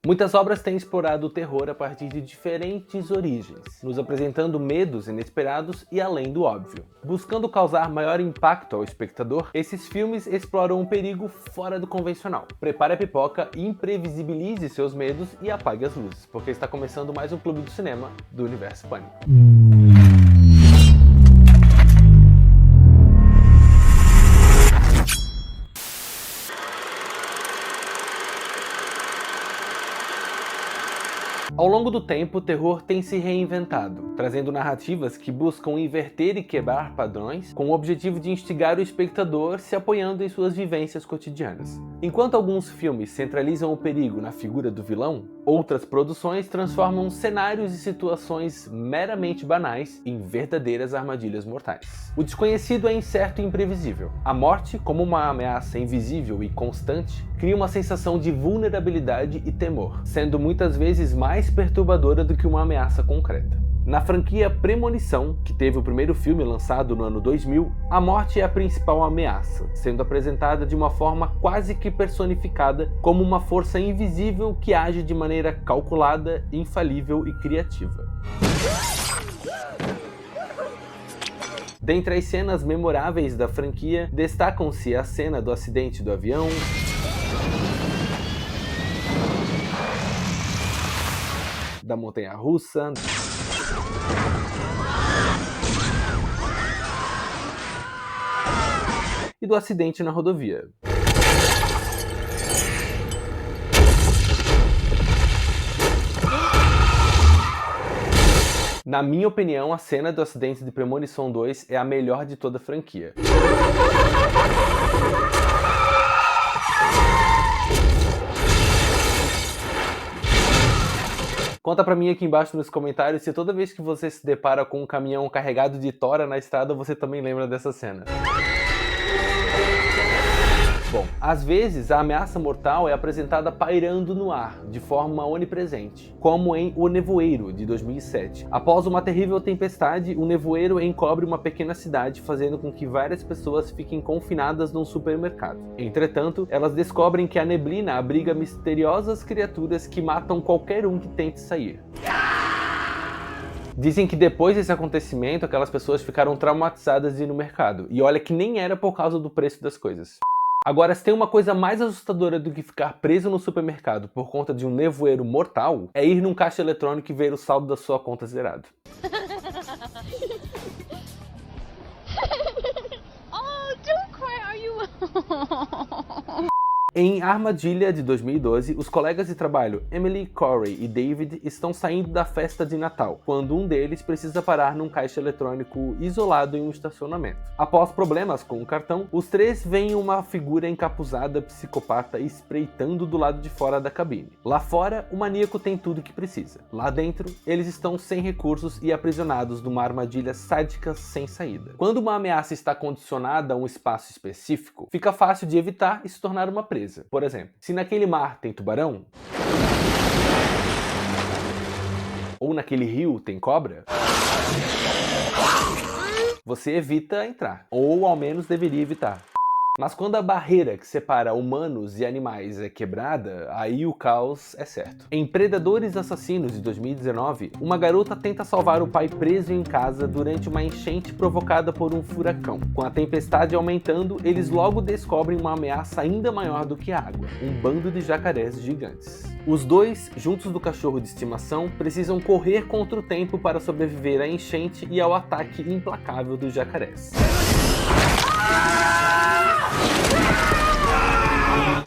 Muitas obras têm explorado o terror a partir de diferentes origens, nos apresentando medos inesperados e além do óbvio. Buscando causar maior impacto ao espectador, esses filmes exploram um perigo fora do convencional. Prepare a pipoca, imprevisibilize seus medos e apague as luzes, porque está começando mais um Clube do Cinema do Universo Pânico. Ao longo do tempo, o terror tem se reinventado, trazendo narrativas que buscam inverter e quebrar padrões, com o objetivo de instigar o espectador se apoiando em suas vivências cotidianas. Enquanto alguns filmes centralizam o perigo na figura do vilão, outras produções transformam cenários e situações meramente banais em verdadeiras armadilhas mortais. O desconhecido é incerto e imprevisível. A morte, como uma ameaça invisível e constante, cria uma sensação de vulnerabilidade e temor, sendo muitas vezes mais perturbadora do que uma ameaça concreta. Na franquia Premonição, que teve o primeiro filme lançado no ano 2000, a morte é a principal ameaça, sendo apresentada de uma forma quase que personificada como uma força invisível que age de maneira calculada, infalível e criativa. Dentre as cenas memoráveis da franquia, destacam-se a cena do acidente do avião, da montanha-russa, e do acidente na rodovia. Na minha opinião, a cena do acidente de Premonição 2 é a melhor de toda a franquia. Conta pra mim aqui embaixo nos comentários se toda vez que você se depara com um caminhão carregado de tora na estrada, você também lembra dessa cena. Bom, às vezes a ameaça mortal é apresentada pairando no ar, de forma onipresente, como em O Nevoeiro, de 2007. Após uma terrível tempestade, o nevoeiro encobre uma pequena cidade, fazendo com que várias pessoas fiquem confinadas num supermercado. Entretanto, elas descobrem que a neblina abriga misteriosas criaturas que matam qualquer um que tente sair. Dizem que depois desse acontecimento, aquelas pessoas ficaram traumatizadas de ir no mercado, e olha que nem era por causa do preço das coisas. Agora, se tem uma coisa mais assustadora do que ficar preso no supermercado por conta de um nevoeiro mortal, é ir num caixa eletrônico e ver o saldo da sua conta zerado. Oh, don't cry, are you? Em Armadilha, de 2012, os colegas de trabalho Emily, Corey e David estão saindo da festa de Natal, quando um deles precisa parar num caixa eletrônico isolado em um estacionamento. Após problemas com o cartão, os três veem uma figura encapuzada psicopata espreitando do lado de fora da cabine. Lá fora, o maníaco tem tudo o que precisa. Lá dentro, eles estão sem recursos e aprisionados numa armadilha sádica sem saída. Quando uma ameaça está condicionada a um espaço específico, fica fácil de evitar e se tornar uma presa. Por exemplo, se naquele mar tem tubarão, ou naquele rio tem cobra, você evita entrar, ou ao menos deveria evitar. Mas quando a barreira que separa humanos e animais é quebrada, aí o caos é certo. Em Predadores Assassinos, de 2019, uma garota tenta salvar o pai preso em casa durante uma enchente provocada por um furacão. Com a tempestade aumentando, eles logo descobrem uma ameaça ainda maior do que a água, um bando de jacarés gigantes. Os dois, juntos do cachorro de estimação, precisam correr contra o tempo para sobreviver à enchente e ao ataque implacável dos jacarés.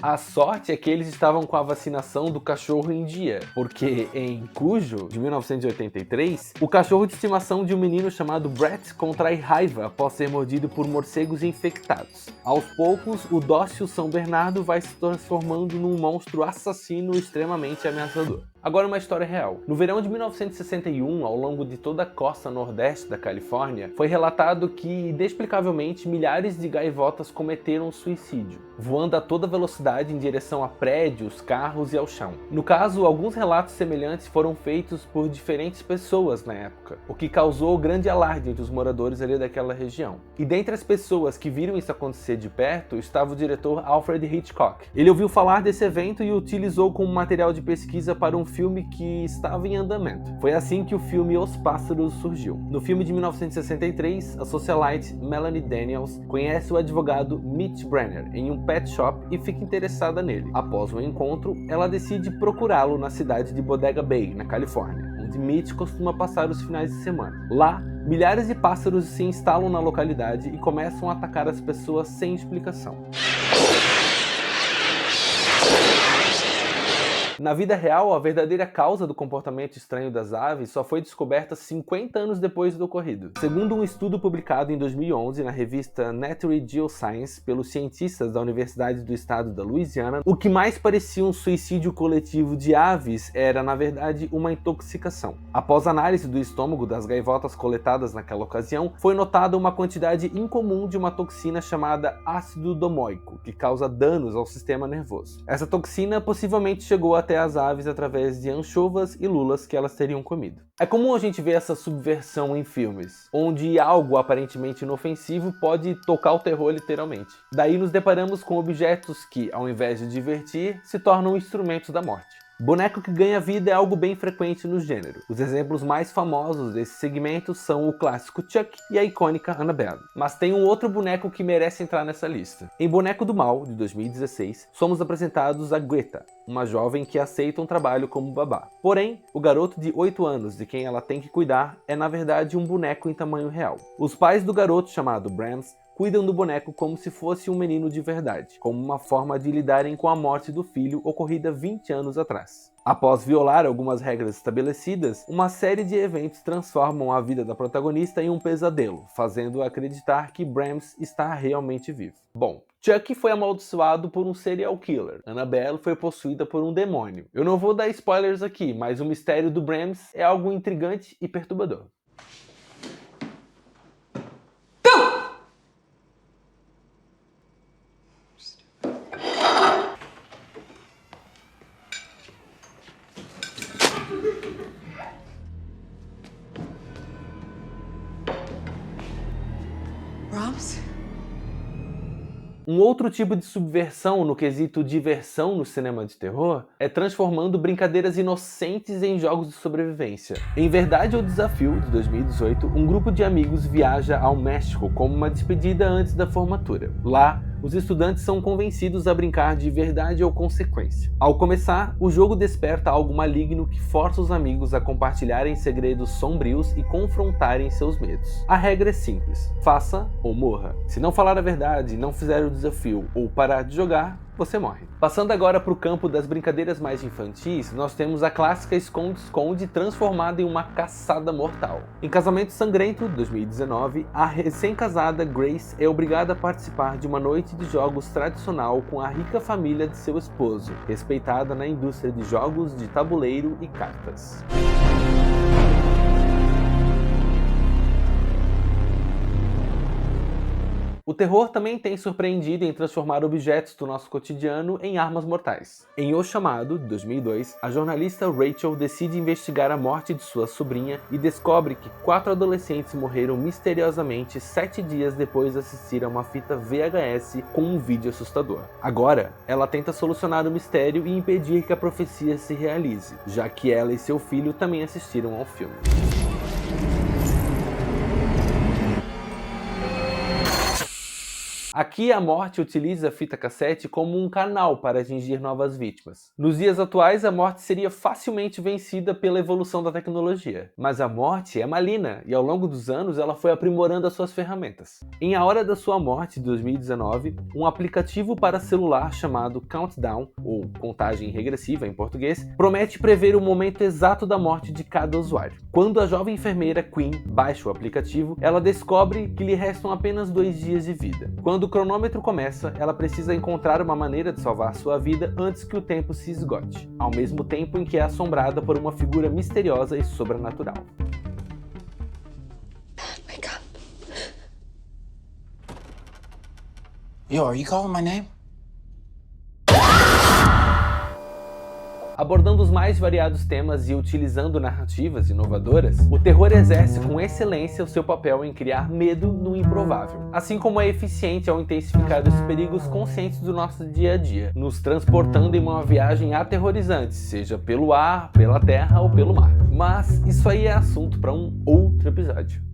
A sorte é que eles estavam com a vacinação do cachorro em dia, porque em Cujo, de 1983, o cachorro de estimação de um menino chamado Brett contrai raiva após ser mordido por morcegos infectados. Aos poucos, o dócil São Bernardo vai se transformando num monstro assassino extremamente ameaçador. Agora uma história real. No verão de 1961, ao longo de toda a costa nordeste da Califórnia, foi relatado que, inexplicavelmente, milhares de gaivotas cometeram suicídio, voando a toda velocidade em direção a prédios, carros e ao chão. No caso, alguns relatos semelhantes foram feitos por diferentes pessoas na época, o que causou grande alarde entre os moradores ali daquela região. E dentre as pessoas que viram isso acontecer de perto, estava o diretor Alfred Hitchcock. Ele ouviu falar desse evento e o utilizou como material de pesquisa para um filme que estava em andamento. Foi assim que o filme Os Pássaros surgiu. No filme de 1963, a socialite Melanie Daniels conhece o advogado Mitch Brenner em um pet shop e fica interessada nele. Após o encontro, ela decide procurá-lo na cidade de Bodega Bay, na Califórnia, onde Mitch costuma passar os finais de semana. Lá, milhares de pássaros se instalam na localidade e começam a atacar as pessoas sem explicação. Na vida real, a verdadeira causa do comportamento estranho das aves só foi descoberta 50 anos depois do ocorrido. Segundo um estudo publicado em 2011 na revista Nature Geoscience pelos cientistas da Universidade do Estado da Louisiana, o que mais parecia um suicídio coletivo de aves era, na verdade, uma intoxicação. Após análise do estômago das gaivotas coletadas naquela ocasião, foi notada uma quantidade incomum de uma toxina chamada ácido domoico, que causa danos ao sistema nervoso. Essa toxina possivelmente chegou até as aves através de anchovas e lulas que elas teriam comido. É comum a gente ver essa subversão em filmes, onde algo aparentemente inofensivo pode tocar o terror literalmente. Daí nos deparamos com objetos que, ao invés de divertir, se tornam instrumentos da morte. Boneco que ganha vida é algo bem frequente no gênero. Os exemplos mais famosos desse segmento são o clássico Chuck e a icônica Annabelle. Mas tem um outro boneco que merece entrar nessa lista. Em Boneco do Mal, de 2016, somos apresentados a Greta, uma jovem que aceita um trabalho como babá. Porém, o garoto de 8 anos de quem ela tem que cuidar é na verdade um boneco em tamanho real. Os pais do garoto, chamado Brams, cuidam do boneco como se fosse um menino de verdade, como uma forma de lidarem com a morte do filho ocorrida 20 anos atrás. Após violar algumas regras estabelecidas, uma série de eventos transformam a vida da protagonista em um pesadelo, fazendo-a acreditar que Brams está realmente vivo. Bom, Chuck foi amaldiçoado por um serial killer. Annabelle foi possuída por um demônio. Eu não vou dar spoilers aqui, mas o mistério do Brams é algo intrigante e perturbador. Brahms? Um outro tipo de subversão no quesito diversão no cinema de terror é transformando brincadeiras inocentes em jogos de sobrevivência. Em Verdade ou Desafio, de 2018, um grupo de amigos viaja ao México como uma despedida antes da formatura. Lá, os estudantes são convencidos a brincar de verdade ou consequência. Ao começar, o jogo desperta algo maligno que força os amigos a compartilharem segredos sombrios e confrontarem seus medos. A regra é simples: faça ou morra. Se não falar a verdade, não fizer o desafio ou parar de jogar, você morre. Passando agora para o campo das brincadeiras mais infantis, nós temos a clássica esconde-esconde transformada em uma caçada mortal. Em Casamento Sangrento, 2019, a recém-casada Grace é obrigada a participar de uma noite de jogos tradicional com a rica família de seu esposo, respeitada na indústria de jogos de tabuleiro e cartas. O terror também tem surpreendido em transformar objetos do nosso cotidiano em armas mortais. Em O Chamado, de 2002, a jornalista Rachel decide investigar a morte de sua sobrinha e descobre que 4 adolescentes morreram misteriosamente 7 dias depois de assistir a uma fita VHS com um vídeo assustador. Agora, ela tenta solucionar o mistério e impedir que a profecia se realize, já que ela e seu filho também assistiram ao filme. Aqui a morte utiliza a fita cassete como um canal para atingir novas vítimas. Nos dias atuais, a morte seria facilmente vencida pela evolução da tecnologia. Mas a morte é maligna e ao longo dos anos ela foi aprimorando as suas ferramentas. Em A Hora da Sua Morte, de 2019, um aplicativo para celular chamado Countdown, ou Contagem Regressiva em português, promete prever o momento exato da morte de cada usuário. Quando a jovem enfermeira Queen baixa o aplicativo, ela descobre que lhe restam apenas 2 dias de vida. Quando Quando o cronômetro começa, ela precisa encontrar uma maneira de salvar sua vida antes que o tempo se esgote, ao mesmo tempo em que é assombrada por uma figura misteriosa e sobrenatural. Wake up. Yo, are you calling my name? Abordando os mais variados temas e utilizando narrativas inovadoras, o terror exerce com excelência o seu papel em criar medo no improvável, assim como é eficiente ao intensificar os perigos conscientes do nosso dia a dia, nos transportando em uma viagem aterrorizante, seja pelo ar, pela terra ou pelo mar. Mas isso aí é assunto para um outro episódio.